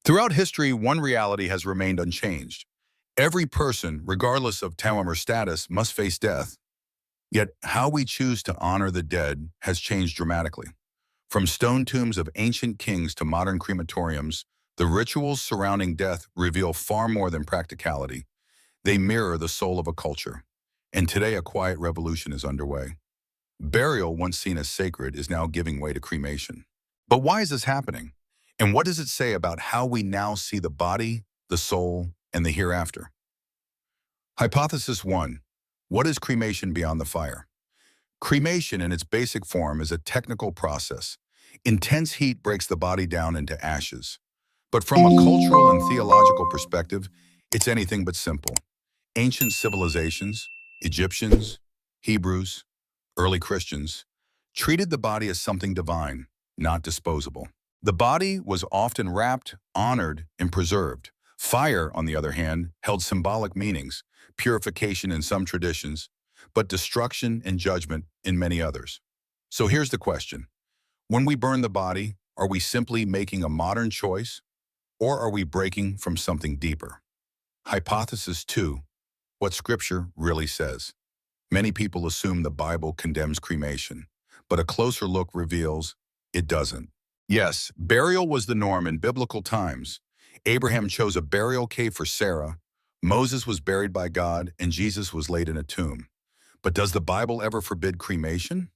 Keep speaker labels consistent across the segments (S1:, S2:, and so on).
S1: Throughout history, one reality has remained unchanged. Every person, regardless of time or status, must face death. Yet how we choose to honor the dead has changed dramatically. From stone tombs of ancient kings to modern crematoriums, the rituals surrounding death reveal far more than practicality. They mirror the soul of a culture. And today a quiet revolution is underway. Burial, once seen as sacred, is now giving way to cremation. But why is this happening? And what does it say about how we now see the body, the soul, and the hereafter? Hypothesis 1. What is cremation beyond the fire? Cremation in its basic form is a technical process. Intense heat breaks the body down into ashes. But from a cultural and theological perspective, it's anything but simple. Ancient civilizations, Egyptians, Hebrews, early Christians, treated the body as something divine, not disposable. The body was often wrapped, honored, and preserved. Fire, on the other hand, held symbolic meanings, purification in some traditions, but destruction and judgment in many others. So here's the question. When we burn the body, are we simply making a modern choice, or are we breaking from something deeper? Hypothesis 2. What Scripture really says. Many people assume the Bible condemns cremation, but a closer look reveals it doesn't. Yes, burial was the norm in biblical times. Abraham chose a burial cave for Sarah, Moses was buried by God, and Jesus was laid in a tomb. But does the Bible ever forbid cremation?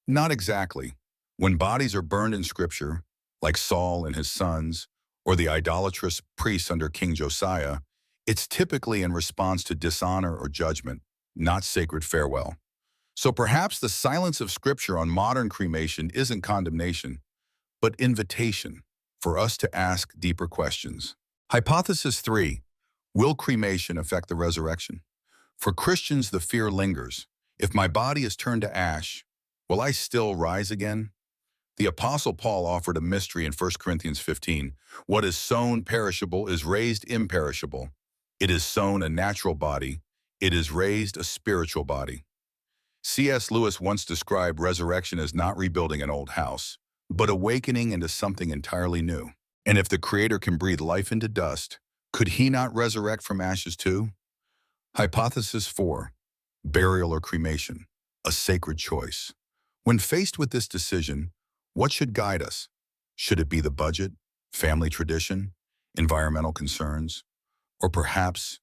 S1: Not exactly. When bodies are burned in Scripture, like Saul and his sons, or the idolatrous priests under King Josiah, it's typically in response to dishonor or judgment, not sacred farewell. So perhaps the silence of Scripture on modern cremation isn't condemnation, but invitation for us to ask deeper questions. Hypothesis 3. Will cremation affect the resurrection? For Christians, the fear lingers. If my body is turned to ash, will I still rise again? The Apostle Paul offered a mystery in 1 Corinthians 15. What is sown perishable is raised imperishable. It is sown a natural body. It is raised a spiritual body. C.S. Lewis once described resurrection as not rebuilding an old house, but awakening into something entirely new. And if the Creator can breathe life into dust, could He not resurrect from ashes too? Hypothesis 4. Burial or cremation, a sacred choice. When faced with this decision, what should guide us? Should it be the budget, family tradition, environmental concerns, or perhaps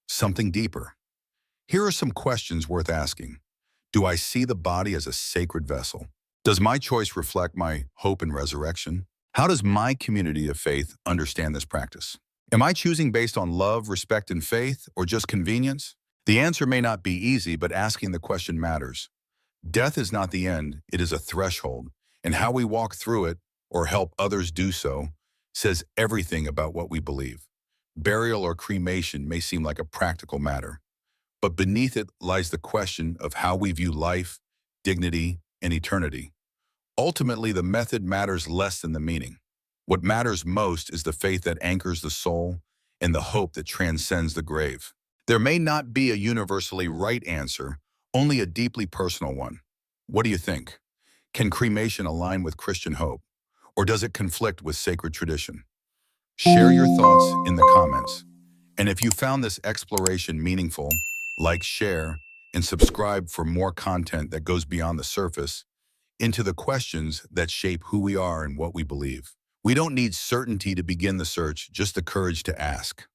S1: something deeper? Here are some questions worth asking. Do I see the body as a sacred vessel? Does my choice reflect my hope in resurrection? How does my community of faith understand this practice? Am I choosing based on love, respect, and faith, or just convenience? The answer may not be easy, but asking the question matters. Death is not the end, it is a threshold, and how we walk through it, or help others do so, says everything about what we believe. Burial or cremation may seem like a practical matter, but beneath it lies the question of how we view life, dignity, and eternity. Ultimately, the method matters less than the meaning. What matters most is the faith that anchors the soul and the hope that transcends the grave. There may not be a universally right answer, only a deeply personal one. What do you think? Can cremation align with Christian hope, or does it conflict with sacred tradition? Share your thoughts in the comments. And if you found this exploration meaningful, like, share, and subscribe for more content that goes beyond the surface into the questions that shape who we are and what we believe. We don't need certainty to begin the search, just the courage to ask.